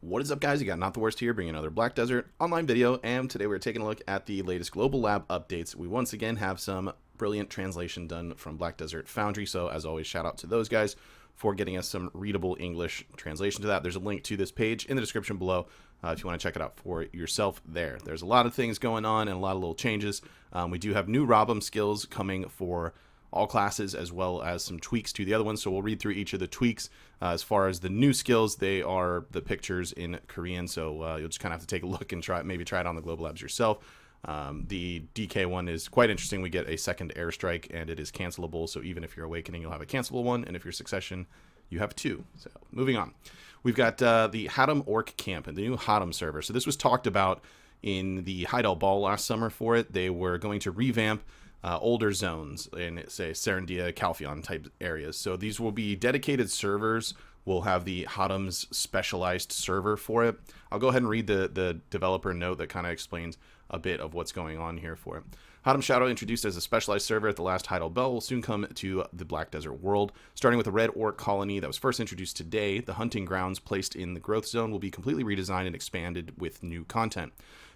What is up, guys? You got NotTheWorst here, bringing another Black Desert online video, and today we're taking a look at the latest Global Lab updates. We once again have some brilliant translation done from Black Desert Foundry, so as always, shout out to those guys for getting us some readable English translation to that. There's a link to this page in the description below if you want to check it out for yourself there. There's a lot of things going on and a lot of little changes. We do have new Rabam skills coming for all classes, as well as some tweaks to the other ones, so we'll read through each of the tweaks. As far as the new skills, they are the pictures in Korean, so you'll just kind of have to take a look and try it on the Global Labs yourself. The DK one is quite interesting. We get a second airstrike, and it is cancelable, so even if you're Awakening, you'll have a cancelable one, and if you're Succession, you have two. So moving on. We've got the Haddam Orc Camp and the new Haddam server. So this was talked about in the Hideout Ball last summer for it. They were going to revamp older zones in, say, Serendia, Calpheon type areas. So these will be dedicated servers. We'll have the Haddam's specialized server for it. I'll go ahead and read the developer note that kind of explains a bit of what's going on here for it. Haddam Shadow, introduced as a specialized server at the last Hideout Bell, will soon come to the Black Desert world. Starting with the Red Orc Colony that was first introduced today, the hunting grounds placed in the growth zone will be completely redesigned and expanded with new content.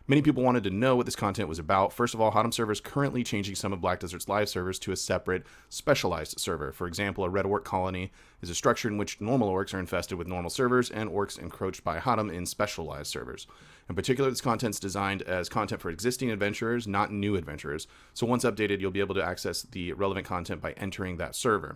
Many people wanted to know what this content was about. First of all, Haddam server is currently changing some of Black Desert's live servers to a separate, specialized server. For example, a Red Orc Colony is a structure in which normal orcs are infested with normal servers and orcs encroached by Haddam in specialized servers. In particular, this content is designed as content for existing adventurers, not new adventurers. So once updated, you'll be able to access the relevant content by entering that server.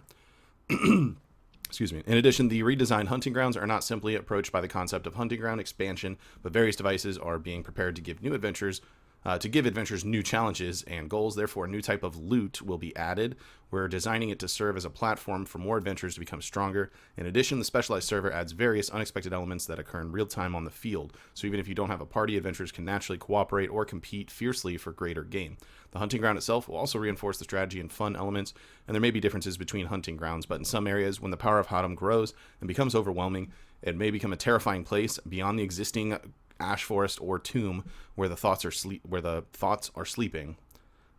Excuse me. In addition, the redesigned hunting grounds are not simply approached by the concept of hunting ground expansion, but various devices are being prepared to give adventurers new challenges and goals. Therefore, a new type of loot will be added. We're designing it to serve as a platform for more adventurers to become stronger. In addition, the specialized server adds various unexpected elements that occur in real time on the field. So even if you don't have a party, adventurers can naturally cooperate or compete fiercely for greater gain. The hunting ground itself will also reinforce the strategy and fun elements, and there may be differences between hunting grounds, but in some areas, when the power of Haddam grows and becomes overwhelming, it may become a terrifying place beyond the existing ash forest or tomb where the thoughts are sleeping.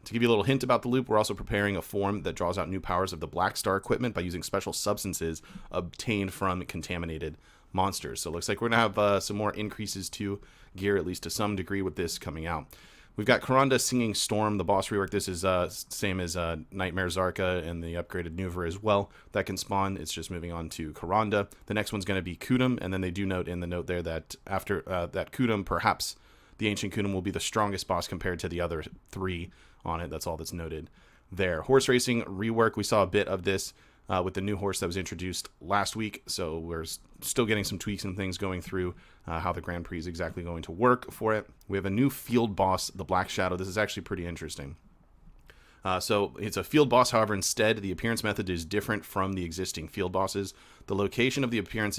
To give you a little hint about the loop, we're also preparing a form that draws out new powers of the Black Star equipment by using special substances obtained from contaminated monsters. So it looks like we're going to have some more increases to gear, at least to some degree, with this coming out. We've got Karanda Singing Storm, the boss rework. This is same as Nightmare Zarka and the upgraded Nuver as well. That can spawn. It's just moving on to Karanda. The next one's going to be Kudum, and then they do note in the note there that after that Kudum, perhaps the Ancient Kudum will be the strongest boss compared to the other three on it. That's all that's noted there. Horse Racing rework. We saw a bit of this with the new horse that was introduced last week, so we're still getting some tweaks and things going through how the Grand Prix is exactly going to work for it. We have a new field boss, the Black Shadow. This is actually pretty interesting. So it's a field boss, however, instead, the appearance method is different from the existing field bosses. The location of the appearance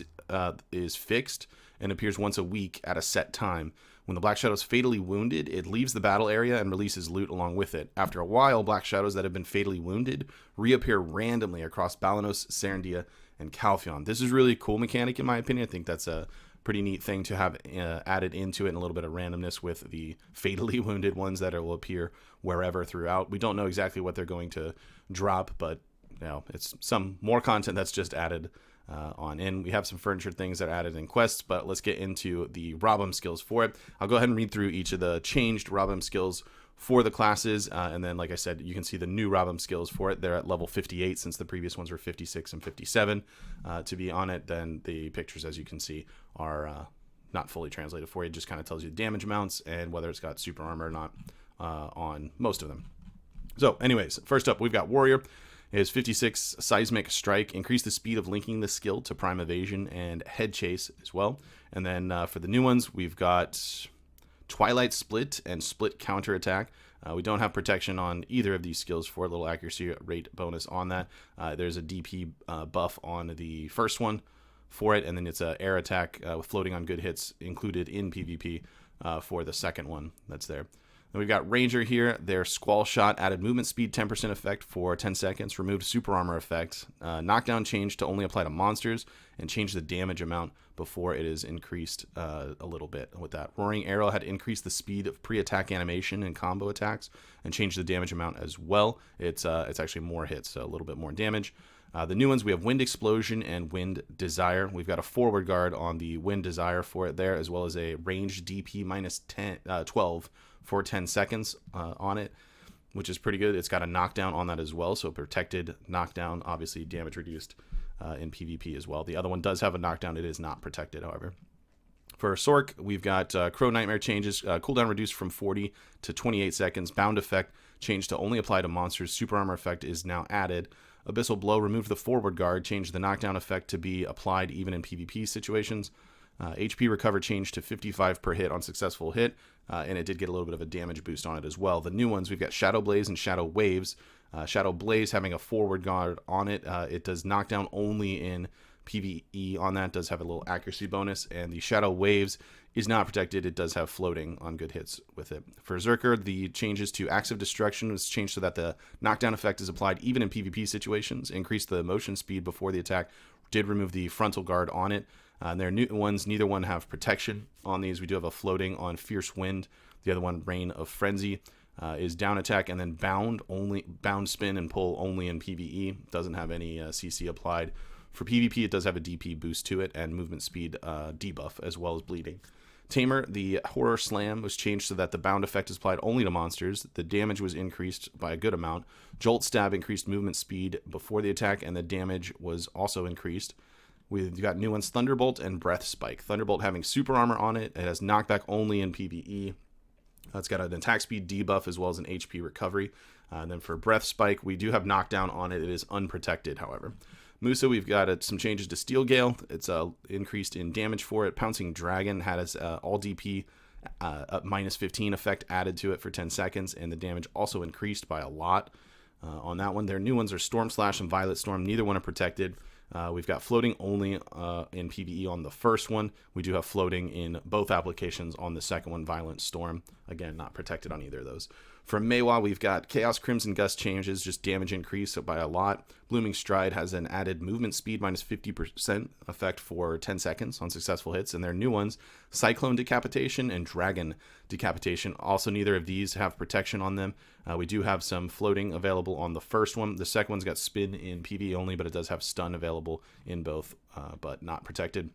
is fixed and appears once a week at a set time. When the Black Shadow is fatally wounded, it leaves the battle area and releases loot along with it. After a while, Black Shadows that have been fatally wounded reappear randomly across Balanos, Serendia, and Calpheon. This is really a cool mechanic, in my opinion. I think that's a pretty neat thing to have added into it, and a little bit of randomness with the fatally wounded ones that will appear wherever throughout. We don't know exactly what they're going to drop, but you know, it's some more content that's just added on in. We have some furniture things that are added in quests, but let's get into the Rabam skills for it. I'll go ahead and read through each of the changed Rabam skills for the classes, and then, like I said, you can see the new Rabam skills for it. They're at level 58 since the previous ones were 56 and 57 to be on it. Then the pictures, as you can see, are not fully translated for you. It just kind of tells you the damage amounts and whether it's got super armor or not on most of them. So anyways, first up, we've got Warrior. Is 56 Seismic Strike, increase the speed of linking the skill to Prime Evasion and Head Chase as well. And then for the new ones, we've got Twilight Split and Split Counterattack. We don't have protection on either of these skills for a little accuracy rate bonus on that. There's a DP buff on the first one for it, and then it's an air attack with floating on good hits included in PvP for the second one that's there. Then we've got Ranger here. Their Squall Shot added movement speed 10% effect for 10 seconds, removed super armor effect, knockdown change to only apply to monsters, and change the damage amount before it is increased a little bit with that. Roaring Arrow had increased the speed of pre-attack animation and combo attacks, and changed the damage amount as well. It's actually more hits, so a little bit more damage. The new ones, we have Wind Explosion and Wind Desire. We've got a forward guard on the Wind Desire for it there, as well as a range DP minus 12 for 10 seconds on it, which is pretty good. It's got a knockdown on that as well, so protected knockdown, obviously damage reduced in PvP as well. The other one does have a knockdown. It is not protected, however. For Sorc, we've got Crow Nightmare changes. Cooldown reduced from 40 to 28 seconds. Bound effect changed to only apply to monsters. Super armor effect is now added. Abyssal Blow removed the forward guard, changed the knockdown effect to be applied even in PvP situations. HP recover changed to 55 per hit on successful hit, and it did get a little bit of a damage boost on it as well. The new ones, we've got Shadow Blaze and Shadow Waves. Shadow Blaze having a forward guard on it. It does knockdown only in PvE on that, does have a little accuracy bonus, and the Shadow Waves is not protected. It does have floating on good hits with it. For Zerker, the changes to Acts of Destruction was changed so that the knockdown effect is applied even in PvP situations, increased the motion speed before the attack, did remove the frontal guard on it. And their new ones, neither one have protection on these. We do have a floating on Fierce Wind. The other one, Reign of Frenzy, is down attack, and then bound spin and pull only in PvE. Doesn't have any CC applied. For PvP, it does have a DP boost to it and movement speed debuff, as well as bleeding. Tamer, the Horror Slam was changed so that the bound effect is applied only to monsters. The damage was increased by a good amount. Jolt Stab increased movement speed before the attack, and the damage was also increased. We've got new ones, Thunderbolt and Breath Spike. Thunderbolt having super armor on it. It has knockback only in PvE. It's got an attack speed debuff as well as an HP recovery. And then for Breath Spike, we do have knockdown on it. It is unprotected, however. Musa, we've got some changes to Steel Gale. It's increased in damage for it. Pouncing Dragon had its all DP minus 15 effect added to it for 10 seconds, and the damage also increased by a lot on that one. Their new ones are Storm Slash and Violet Storm. Neither one are protected. We've got floating only in PvE on the first one. We do have floating in both applications on the second one, Violent Storm. Again, not protected on either of those. For Meiwa, we've got Chaos Crimson Gust changes, just damage increase by a lot. Blooming Stride has an added movement speed minus 50% effect for 10 seconds on successful hits. And their new ones, Cyclone Decapitation and Dragon Decapitation. Also, neither of these have protection on them. We do have some floating available on the first one. The second one's got spin in PvE only, but it does have stun available in both, but not protected.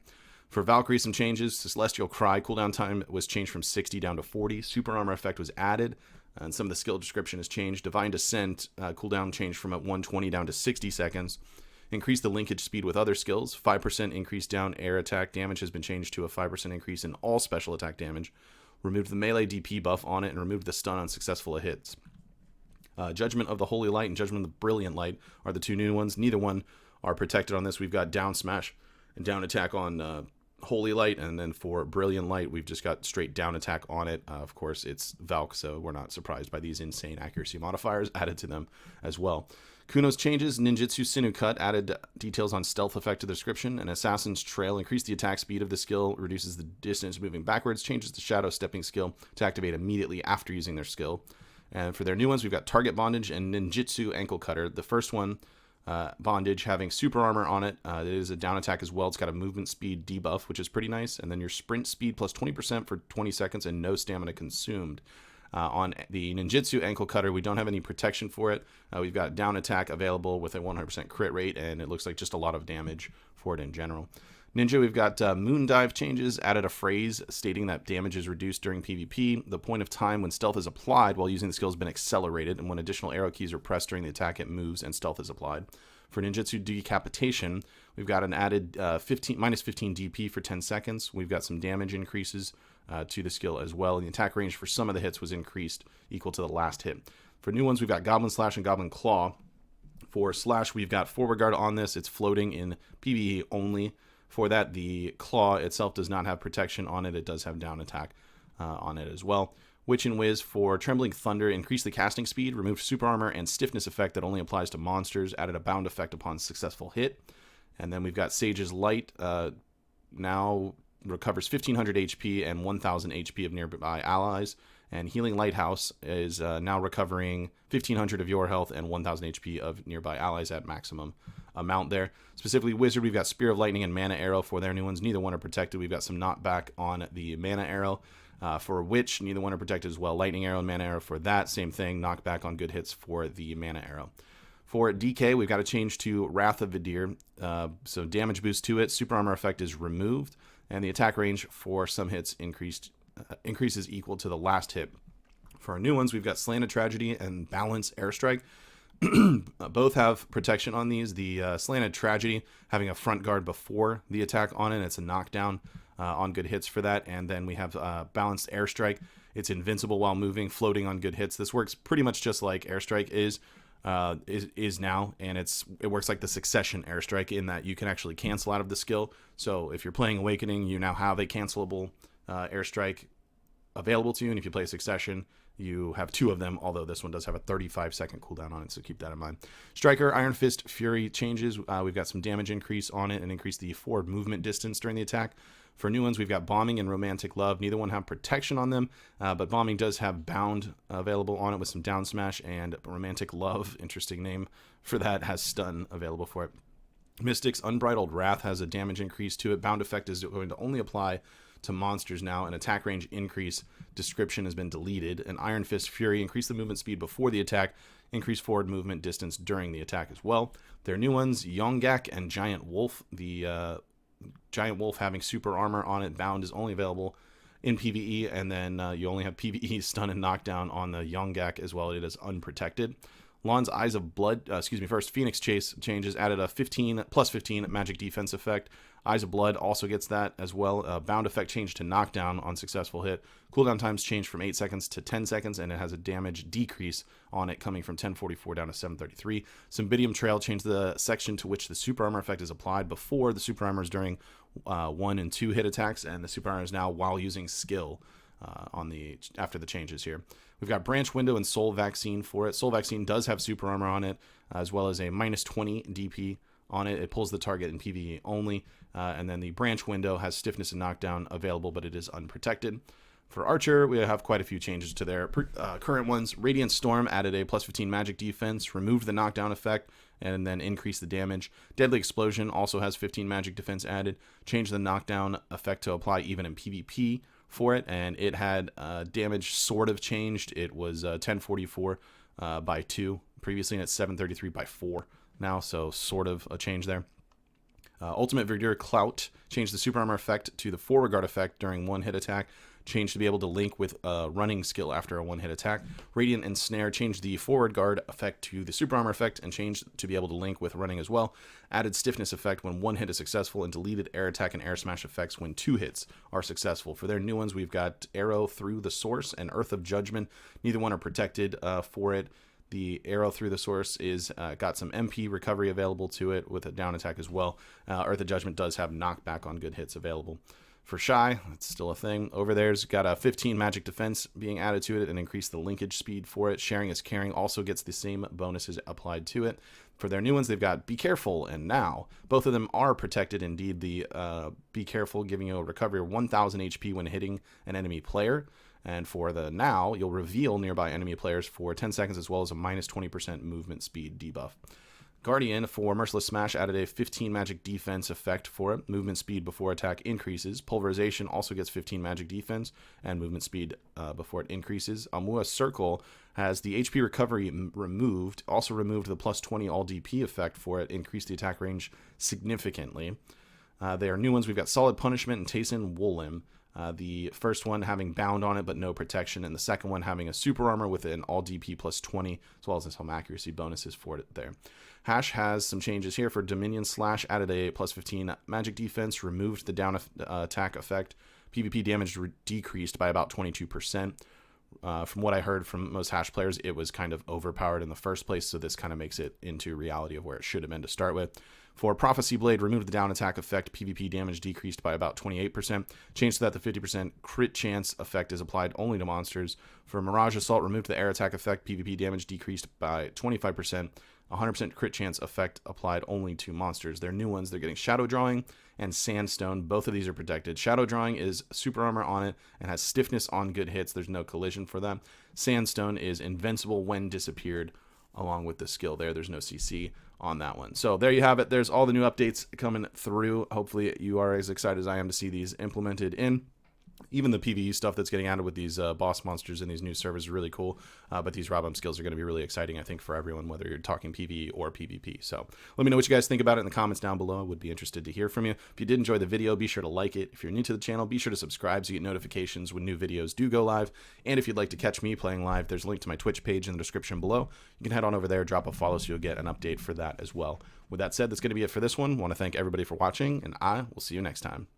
For Valkyrie, some changes. Celestial Cry cooldown time was changed from 60 down to 40. Super armor effect was added, and some of the skill description has changed. Divine Descent cooldown changed from 120 down to 60 seconds. Increased the linkage speed with other skills. 5% increase down air attack damage has been changed to a 5% increase in all special attack damage. Removed the melee DP buff on it and removed the stun on successful hits. Judgment of the Holy Light and Judgment of the Brilliant Light are the two new ones. Neither one are protected on this. We've got down smash and down attack on Holy Light, and then for Brilliant Light, we've just got straight down attack on it. Of course, it's Valk, so we're not surprised by these insane accuracy modifiers added to them as well. Kuno's changes, Ninjutsu Sinew Cut added details on stealth effect to the description, and Assassin's Trail increased the attack speed of the skill, reduces the distance moving backwards, changes the Shadow Stepping skill to activate immediately after using their skill. And for their new ones, we've got Target Bondage and Ninjutsu Ankle Cutter. The first one, Bondage, having super armor on it. It is a down attack as well. It's got a movement speed debuff, which is pretty nice. And then your sprint speed plus 20% for 20 seconds and no stamina consumed. On the Ninjutsu Ankle Cutter, we don't have any protection for it. We've got down attack available with a 100% crit rate, and it looks like just a lot of damage for it in general. Ninja, we've got Moon Dive changes, added a phrase stating that damage is reduced during PvP. The point of time when stealth is applied while using the skill has been accelerated, and when additional arrow keys are pressed during the attack, it moves and stealth is applied. For Ninjutsu Decapitation, we've got an added minus 15 DP for 10 seconds. We've got some damage increases to the skill as well. And the attack range for some of the hits was increased equal to the last hit. For new ones, we've got Goblin Slash and Goblin Claw. For Slash, we've got forward guard on this. It's floating in PvE only. For that, the Claw itself does not have protection on it. It does have down attack on it as well. Witch and Wiz for Trembling Thunder increased the casting speed, removed super armor and stiffness effect that only applies to monsters, added a bound effect upon successful hit. And then we've got Sage's Light, now recovers 1500 HP and 1000 HP of nearby allies. And Healing Lighthouse is now recovering 1500 of your health and 1000 HP of nearby allies at maximum amount there. Specifically, Wizard, we've got Spear of Lightning and Mana Arrow for their new ones. Neither one are protected. We've got some knockback on the Mana Arrow. For Witch, neither one are protected as well. Lightning Arrow and Mana Arrow for that, same thing. Knockback on good hits for the Mana Arrow. For DK, we've got a change to Wrath of Vidir. So damage boost to it. Super armor effect is removed, and the attack range for some hits increases equal to the last hit. For our new ones, we've got Slanted Tragedy and Balance Airstrike. Both have protection on these. The Slanted Tragedy having a front guard before the attack on it. It's a knockdown on good hits for that. And then we have Balanced Airstrike. It's invincible while moving, floating on good hits. This works pretty much just like Airstrike is now, and it works like the Succession Airstrike in that you can actually cancel out of the skill. So if you're playing Awakening, you now have a cancelable Airstrike available to you, and if you play Succession, you have two of them, although this one does have a 35-second cooldown on it, so keep that in mind. Striker, Iron Fist, Fury changes. We've got some damage increase on it and increase the forward movement distance during the attack. For new ones, we've got Bombing and Romantic Love. Neither one have protection on them, but Bombing does have Bound available on it with some down smash, and Romantic Love, interesting name for that, has Stun available for it. Mystic's Unbridled Wrath has a damage increase to it. Bound effect is going to only apply to monsters now. An attack range increase description has been deleted. An Iron Fist Fury increase the movement speed before the attack, increase forward movement distance during the attack as well. Their new ones, Yongak and Giant Wolf. The Giant Wolf having super armor on it. Bound is only available in PvE, and then you only have PvE stun and knockdown on the Yongak as well. It is unprotected. Lon's Eyes of Blood, first Phoenix Chase changes, added a plus 15 magic defense effect. Eyes of Blood also gets that as well. Bound effect changed to knockdown on successful hit. Cooldown times changed from 8 seconds to 10 seconds, and it has a damage decrease on it coming from 1044 down to 733. Cymbidium Trail changed the section to which the super armor effect is applied before the super armor is during 1 and 2 hit attacks, and the super armor is now while using skill after the changes here. We've got Branch Window and Soul Vaccine for it. Soul Vaccine does have super armor on it, as well as a minus 20 DP on it. It pulls the target in PvE only. And then the Branch Window has Stiffness and Knockdown available, but it is unprotected. For Archer, we have quite a few changes to their current ones. Radiant Storm added a plus 15 magic defense, removed the knockdown effect, and then increased the damage. Deadly Explosion also has 15 magic defense added, changed the knockdown effect to apply even in PvP for it, and it had damage sort of changed. It was 1044 by 2 previously, and it's 733 by 4 now, so sort of a change there. Ultimate Verdure Clout changed the super armor effect to the forward guard effect during one hit attack, changed to be able to link with a running skill after a one hit attack. Radiant Ensnare changed the forward guard effect to the super armor effect and changed to be able to link with running as well. Added Stiffness effect when one hit is successful, and deleted air attack and air smash effects when 2 hits are successful. For their new ones, we've got Arrow Through the Source and Earth of Judgment. Neither one are protected for it. The Arrow Through the Source is got some MP recovery available to it with a down attack as well. Earth of Judgment does have knockback on good hits available. For Shy, it's still a thing. Over there's got a 15 magic defense being added to it and increased the linkage speed for it. Sharing is Caring also gets the same bonuses applied to it. For their new ones, they've got Be Careful and Now. Both of them are protected. Indeed, the Be Careful giving you a recovery of 1000 HP when hitting an enemy player. And for the Now, you'll reveal nearby enemy players for 10 seconds, as well as a minus 20% movement speed debuff. Guardian for Merciless Smash added a 15 magic defense effect for it. Movement speed before attack increases. Pulverization also gets 15 magic defense and movement speed before it increases. Amua Circle has the HP recovery removed. Also removed the plus 20 all DP effect for it. Increased the attack range significantly. They are new ones. We've got Solid Punishment and Tayson Wolim. The first one having Bound on it but no protection, and the second one having a super armor with an all DP plus 20, as well as some accuracy bonuses for it there. Hash has some changes here. For Dominion Slash, added a plus 15 magic defense, removed the down attack effect. PvP damage decreased by about 22%. From what I heard from most Hash players, it was kind of overpowered in the first place, so this kind of makes it into reality of where it should have been to start with. For Prophecy Blade, removed the down attack effect. PvP damage decreased by about 28%. Changed so that the 50% crit chance effect is applied only to monsters. For Mirage Assault, removed the air attack effect. PvP damage decreased by 25%. 100% crit chance effect applied only to monsters. They're new ones. They're getting Shadow Drawing and Sandstone. Both of these are protected. Shadow Drawing is super armor on it and has stiffness on good hits. There's no collision for them. Sandstone is invincible when disappeared, along with the skill there. There's no CC on that one. So there you have it. There's all the new updates coming through. Hopefully you are as excited as I am to see these implemented in. Even the PvE stuff that's getting added with these boss monsters in these new servers is really cool. But these Rabam skills are going to be really exciting, I think, for everyone, whether you're talking PvE or PvP. So let me know what you guys think about it in the comments down below. I would be interested to hear from you. If you did enjoy the video, be sure to like it. If you're new to the channel, be sure to subscribe so you get notifications when new videos do go live. And if you'd like to catch me playing live, there's a link to my Twitch page in the description below. You can head on over there, drop a follow so you'll get an update for that as well. With that said, that's going to be it for this one. I want to thank everybody for watching, and I will see you next time.